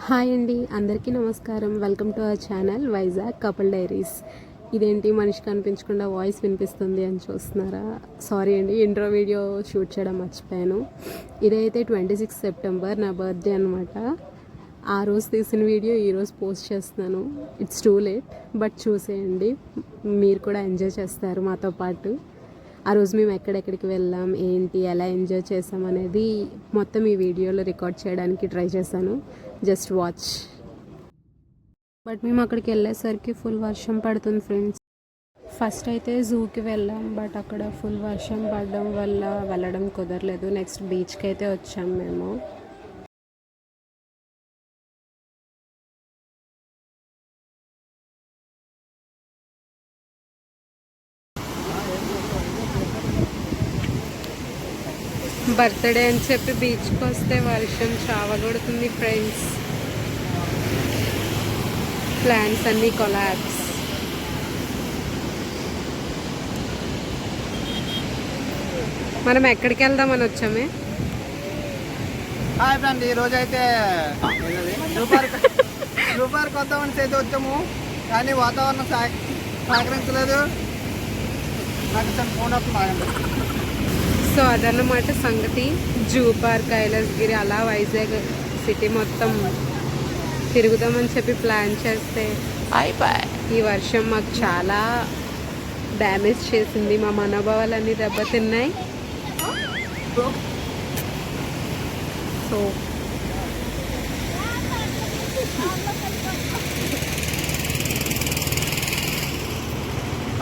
Hi అండి, అందరికీ నమస్కారం. Welcome to our channel Vizag couple diaries. ఇదేంటి మనిషి కనిపించకుండా వాయిస్ వినిపిస్తుంది అని చూస్తున్నారా? సారీ అండి, ఇంట్రో వీడియో షూట్ చేయడం మర్చిపోయాను. ఇదైతే 26 సెప్టెంబర్ నా బర్త్డే అనమాట. ఆ రోజు తీసిన వీడియో ఈరోజు పోస్ట్ చేస్తున్నాను. ఇట్స్ టూ లేట్, బట్ చూసేయండి, మీరు కూడా ఎంజాయ్ చేస్తారు మాతో పాటు. ఆ రోజు మేము ఎక్కడెక్కడికి వెళ్ళాం, ఏంటి, ఎలా ఎంజాయ్ చేసాం అనేది మొత్తం ఈ వీడియోలో రికార్డ్ చేయడానికి ట్రై చేశాను. Just watch. బట్ మేము అక్కడికి వెళ్ళేసరికి ఫుల్ వర్షం పడుతుంది ఫ్రెండ్స్. ఫస్ట్ అయితే జూకి వెళ్ళాం, బట్ అక్కడ ఫుల్ వర్షం పడడం వల్ల వెళ్ళడం కుదరలేదు. నెక్స్ట్ బీచ్కి అయితే వచ్చాం మేము. బర్త్డే అని చెప్పి బీచ్కి వస్తే వర్షం చావగొడుతుంది ఫ్రెండ్స్. ప్లాన్స్ అన్నీ కొలాప్స్. మనం ఎక్కడికి వెళ్దామని వచ్చామే? హాయ్ ఫ్రెండ్, ఈరోజు అయితే జూ పార్క్ వద్దామని అయితే వచ్చాము, కానీ వాతావరణం సహకరించలేదు. నాకు ఫోన్ వస్తుంది. సో అదన్నమాట సంగతి. జూ పార్క్, కైలాసగిరి, అలా వైజాగ్ సిటీ మొత్తం తిరుగుదామని చెప్పి ప్లాన్ చేస్తే ఈ వర్షం మాకు చాలా డ్యామేజ్ చేసింది. మా మనోభావాలన్నీ దెబ్బతిన్నాయి. సో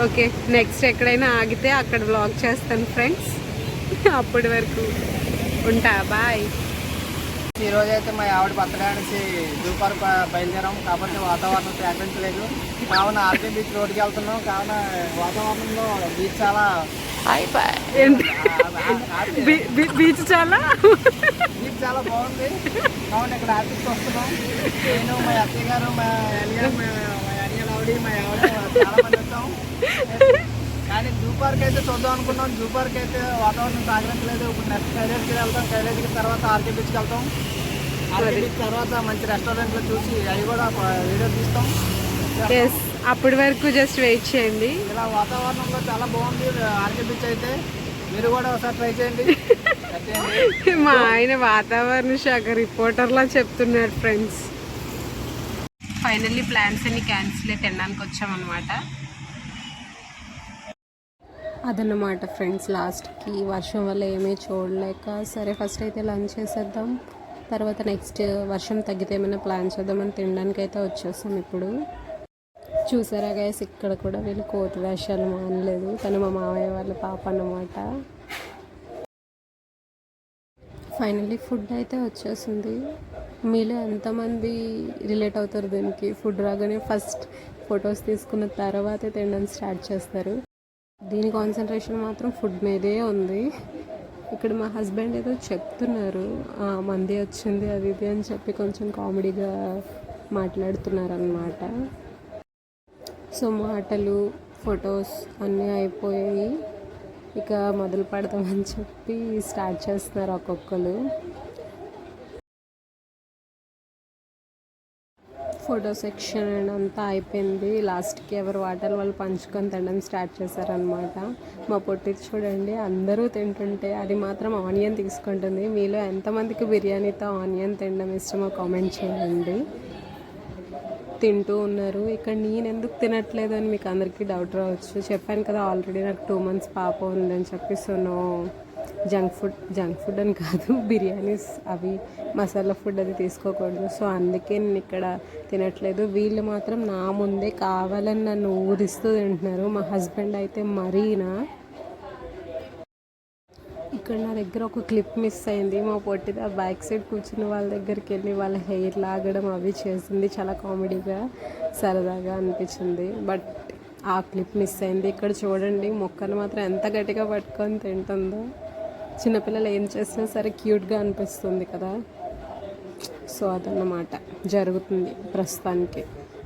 ఓకే, నెక్స్ట్ ఎక్కడైనా ఆగితే అక్కడ వ్లాగ్ చేస్తాను ఫ్రెండ్స్. అప్పటి వరకు ఉంటా, బాయ్. ఈరోజు అయితే మా ఆవిడ బర్త్డే అనేసి జూ పార్క్ బయలుదేరాం, కాబట్టి వాతావరణం సహకరించలేదు. కావున ఆర్కే బీచ్ రోడ్డుకి వెళ్తున్నాం. కావున వాతావరణంలో బీచ్ చాలా బీచ్ చాలా బాగుంది. కావున ఇక్కడ ఆర్టీకి వస్తున్నాం. నేను, మా అత్తయ్య గారు, మా అనియా ఆవిడ, మా ఆవిడ చాలా మంది వచ్చాం. కానీ జూ పార్క్ అయితే చూద్దాం అనుకున్నాం. జూ పార్క్ అయితే వాతావరణం సహకరించలేదు. ఇప్పుడు నెక్స్ట్ కైలాసగిరి వెళ్తాం. కైలాసగిరి తర్వాత ఆర్కే బీచ్కి వెళ్తాం. ఆర్కే బీచ్ తర్వాత మంచి రెస్టారెంట్లో చూసి అవి కూడా వీడియో తీస్తాం. అప్పటి వరకు జస్ట్ వెయిట్ చేయండి. ఇలా వాతావరణంలో చాలా బాగుంది ఆర్కే బీచ్ అయితే. మీరు కూడా ఒకసారి ట్రై చేయండి. మా ఆయన వాతావరణ శాఖ రిపోర్టర్లా చెప్తున్నాడు ఫ్రెండ్స్. ఫైనల్లీ ప్లాన్స్ అన్ని క్యాన్సిల్ అయి తినడానికి వచ్చామన్నమాట. అదన్నమాట ఫ్రెండ్స్. లాస్ట్కి వర్షం వల్ల ఏమీ చూడలేక సరే ఫస్ట్ అయితే లంచ్ చేసేద్దాం, తర్వాత నెక్స్ట్ వర్షం తగ్గితే ఏమైనా ప్లాన్ చేద్దామని తినడానికి అయితే వచ్చేస్తాం. ఇప్పుడు చూసారా గైస్, ఇక్కడ కూడా వీళ్ళు కోతి వేషాలు మానలేదు. తను మా మామయ్య వాళ్ళ పాప అన్నమాట. ఫైనల్లీ ఫుడ్ అయితే వచ్చేసింది. మీలో ఎంతమంది రిలేట్ అవుతారు దీనికి? ఫుడ్ రాగానే ఫస్ట్ ఫొటోస్ తీసుకున్న తర్వాతే తినడం స్టార్ట్ చేస్తారు. దీని కాన్సన్ట్రేషన్ మాత్రం ఫుడ్ మీదే ఉంది. ఇక్కడ మా హస్బెండ్ ఏదో చెప్తున్నారు, మంది వచ్చింది అది ఇది అని చెప్పి కొంచెం కామెడీగా మాట్లాడుతున్నారు అన్నమాట. సో మాటలు, ఫొటోస్ అన్నీ అయిపోయాయి. ఇక మొదలు పెడదామని చెప్పి స్టార్ట్ చేస్తున్నారు ఒక్కొక్కరు. ఫోటో సెక్షన్ అంతా అయిపోయింది. లాస్ట్కి ఎవరు వాటర్ వాళ్ళు పంచుకొని తినడం స్టార్ట్ చేశారనమాట. మా పొట్టి చూడండి, అందరూ తింటుంటే అది మాత్రం ఆనియన్ తీసుకుంటుంది. మీలో ఎంతమందికి బిర్యానీతో ఆనియన్ తినడం ఇష్టమో కామెంట్ చేయండి. తింటూ ఉన్నారు. ఇక్కడ నేను ఎందుకు తినట్లేదు అని మీకు అందరికీ డౌట్ రావచ్చు. చెప్పాను కదా ఆల్రెడీ నాకు 2 months పాప ఉందని చెప్పి. సో నో జంక్ ఫుడ్ అని కాదు, బిర్యానీస్ అవి మసాలా ఫుడ్ అది తీసుకోకూడదు. సో అందుకే నేను ఇక్కడ తినట్లేదు. వీళ్ళు మాత్రం నా ముందే కావాలని నన్ను ఊరిస్తూ తింటున్నారు. మా హస్బెండ్ అయితే మరీనా. ఇక్కడ నా దగ్గర ఒక క్లిప్ మిస్ అయింది. మా పొట్టిది ఆ బ్యాక్ సైడ్ కూర్చున్న వాళ్ళ దగ్గరికి వెళ్ళి వాళ్ళ హెయిర్ లాగడం అవి చేసింది. చాలా కామెడీగా సరదాగా అనిపించింది. బట్ ఆ క్లిప్ మిస్ అయింది. ఇక్కడ చూడండి, మొక్కను మాత్రం ఎంత గట్టిగా పట్టుకొని తింటుందో. చిన్నపిల్లలు ఏం చేసినా సరే క్యూట్గా అనిపిస్తుంది కదా. సో అదన్నమాట జరుగుతుంది ప్రస్తుతానికి.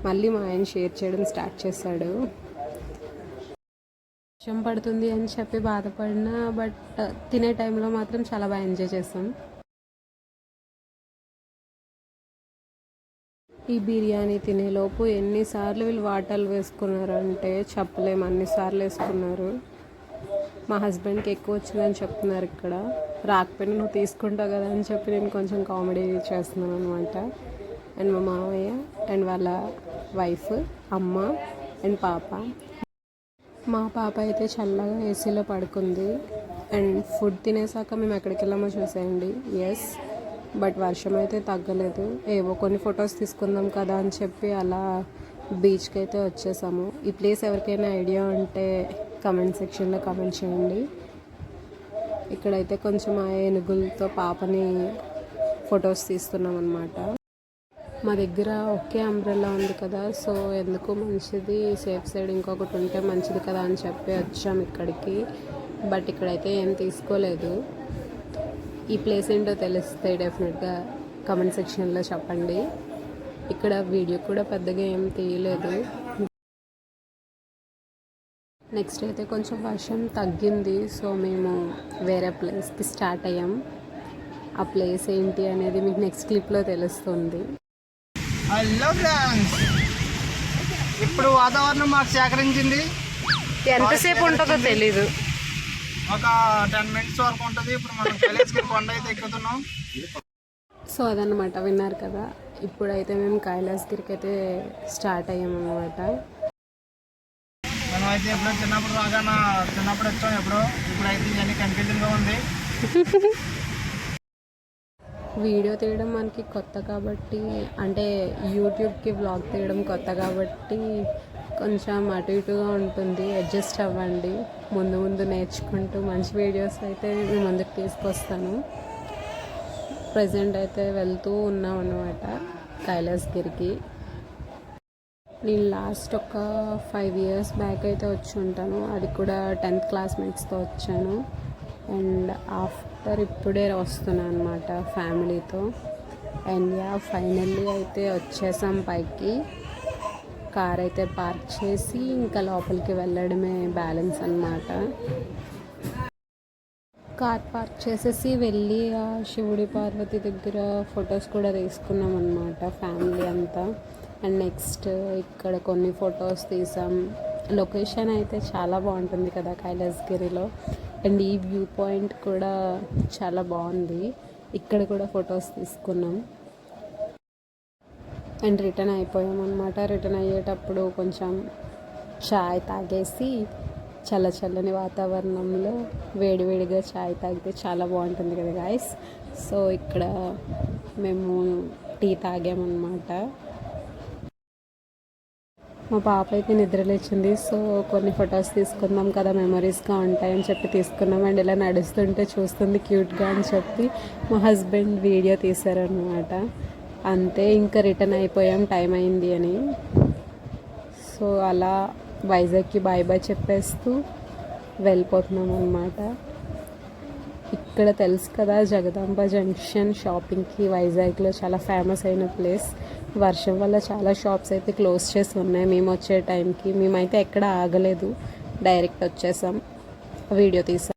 మళ్ళీ మా ఆయన షేర్ చేయడం స్టార్ట్ చేశాడు. వర్షం పడుతుంది అని చెప్పి బాధపడినా, బట్ తినే టైంలో మాత్రం చాలా బాగా ఎంజాయ్ చేసాం. ఈ బిర్యానీ తినేలోపు ఎన్నిసార్లు వీళ్ళు వాటర్లు వేసుకున్నారంటే చెప్పలేము, అన్నిసార్లు వేసుకున్నారు. మా హస్బెండ్కి ఎక్కువ వచ్చిందని చెప్తున్నారు ఇక్కడ. రాకపోయినా నువ్వు తీసుకుంటావు కదా అని చెప్పి నేను కొంచెం కామెడీ చేస్తున్నాను అనమాట. అండ్ మా మామయ్య అండ్ వాళ్ళ వైఫ్, అమ్మ అండ్ పాప. మా పాప అయితే చల్లగా ఏసీలో పడుకుంది. అండ్ ఫుడ్ తినేసాక మేము ఎక్కడికి వెళ్ళామో చూసేయండి. ఎస్, బట్ వర్షం అయితే తగ్గలేదు. ఏవో కొన్ని ఫొటోస్ తీసుకుందాం కదా అని చెప్పి అలా బీచ్కి అయితే వచ్చేసాము. ఈ ప్లేస్ ఎవరికైనా ఐడియా ఉంటే కమెంట్ సెక్షన్లో కమెంట్ చేయండి. ఇక్కడైతే కొంచెం ఆ ఏనుగులతో పాపని ఫొటోస్ తీస్తున్నాం అనమాట. మా దగ్గర ఒకే అంబ్రెల్లా ఉంది కదా, సో ఎందుకు మంచిది, సేఫ్ సైడ్ ఇంకొకటి ఉంటే మంచిది కదా అని చెప్పి వచ్చాం ఇక్కడికి. బట్ ఇక్కడైతే ఏం తీసుకోలేదు. ఈ ప్లేస్ ఏంటో తెలిస్తే డెఫినెట్గా కమెంట్ సెక్షన్లో చెప్పండి. ఇక్కడ వీడియో కూడా పెద్దగా ఏం తీయలేదు. నెక్స్ట్ అయితే కొంచెం వర్షం తగ్గింది, సో మేము వేరే ప్లేస్కి స్టార్ట్ అయ్యాం. ఆ ప్లేస్ ఏంటి అనేది మీకు నెక్స్ట్ క్లిప్లో తెలుస్తుంది. హలో ఫ్రెండ్స్, ఇప్పుడు వాతావరణం మాకు సేకరించింది. ఎంతసేపు ఉంటుందో తెలీదు, ఒక 10 minutes వరకు ఉంటుంది. ఇప్పుడు మనం కైలాసగిరి కొండ అయితే ఎక్కుతున్నాం. సో అదనమాట, విన్నారు కదా. ఇప్పుడైతే మేము కైలాసగిరికి అయితే స్టార్ట్ అయ్యామన్నమాట. మనం అయితే ఎప్పుడో చిన్నప్పుడు వచ్చాం ఎప్పుడో. ఇప్పుడైతే ఇవన్నీ కన్ఫ్యూజింగ్గా ఉంది. వీడియో తీయడం మనకి కొత్త కాబట్టి, అంటే యూట్యూబ్కి వ్లాగ్ తీయడం కొత్త కాబట్టి కొంచెం అటు ఇటుగా ఉంటుంది. అడ్జస్ట్ అవ్వండి. ముందు ముందు నేర్చుకుంటూ మంచి వీడియోస్ అయితే మీ ముందుకు తీసుకొస్తాను. ప్రజెంట్ అయితే వెళ్తూ ఉన్నాం అన్నమాట కైలాసగిరికి. నేను లాస్ట్ ఒక 5 years బ్యాక్ అయితే వచ్చి ఉంటాను. అది కూడా 10th classmates వచ్చాను. అండ్ ఆఫ్టర్ ఇప్పుడే వస్తున్నాను అనమాట ఫ్యామిలీతో. అండ్ ఫైనల్లీ అయితే వచ్చేసాం పైకి. కార్ అయితే పార్క్ చేసి ఇంకా లోపలికి వెళ్ళడమే బ్యాలెన్స్ అన్నమాట. కార్ పార్క్ చేసేసి వెళ్ళి ఆ శివుడి పార్వతి దగ్గర ఫొటోస్ కూడా తీసుకున్నాం అన్నమాట ఫ్యామిలీ అంతా. అండ్ నెక్స్ట్ ఇక్కడ కొన్ని ఫొటోస్ తీసాం. లొకేషన్ అయితే చాలా బాగుంటుంది కదా కైలాసగిరిలో. అండ్ ఈ వ్యూ పాయింట్ కూడా చాలా బాగుంది. ఇక్కడ కూడా ఫొటోస్ తీసుకున్నాం. అండ్ రిటర్న్ అయిపోయాం అనమాట. రిటర్న్ అయ్యేటప్పుడు కొంచెం చాయ్ తాగేసి చల్లని వాతావరణంలో వేడివేడిగా చాయ్ తాగితే చాలా బాగుంటుంది కదా గాయస్. సో ఇక్కడ మేము టీ తాగామన్నమాట. మా పాప అయితే నిద్రలేచింది. సో కొన్ని ఫొటోస్ తీసుకుందాం కదా, మెమరీస్గా ఉంటాయని చెప్పి తీసుకున్నాం. అండ్ ఇలా నడుస్తుంటే చూస్తుంది క్యూట్గా అని చెప్పి మా హస్బెండ్ వీడియో తీశారనమాట. అంతే, ఇంకా రిటర్న్ అయిపోయాం టైం అయింది అని. సో అలా వైజాగ్కి బాయ్ బాయ్ చెప్పేస్తూ వెళ్ళిపోతున్నాం అనమాట. ఇక్కడ తెలుసు కదా జగదాంబ జంక్షన్ షాపింగ్కి వైజాగ్లో చాలా ఫేమస్ అయిన ప్లేస్. వర్షం వల్ల చాలా షాప్స్ అయితే క్లోజ్ చేసి ఉన్నాయి మేము వచ్చే టైంకి. మేమైతే ఎక్కడ ఆగలేదు, డైరెక్ట్ వచ్చేసాం, వీడియో తీసాం.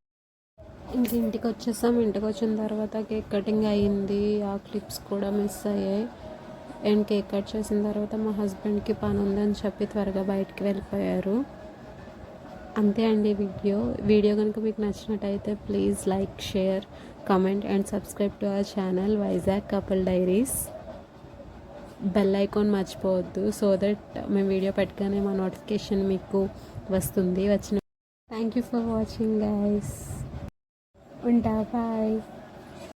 ఇంక ఇంటికి వచ్చేసాం. ఇంటికి వచ్చిన తర్వాత కేక్ కటింగ్ అయ్యింది. ఆ క్లిప్స్ కూడా మిస్ అయ్యాయి. అండ్ కేక్ కట్ చేసిన తర్వాత మా హస్బెండ్కి పని ఉందని చెప్పి త్వరగా బయటికి వెళ్ళిపోయారు. అంతే అండి వీడియో కనుక మీకు నచ్చినట్టయితే please like, share, comment and subscribe to our channel Vizag couple diaries. Bell icon మర్చిపోవద్దు, సో దట్ మేము వీడియో పెట్టగానే మా నోటిఫికేషన్ మీకు వస్తుంది. Thank you for watching guys. ఉంటా, బాయ్.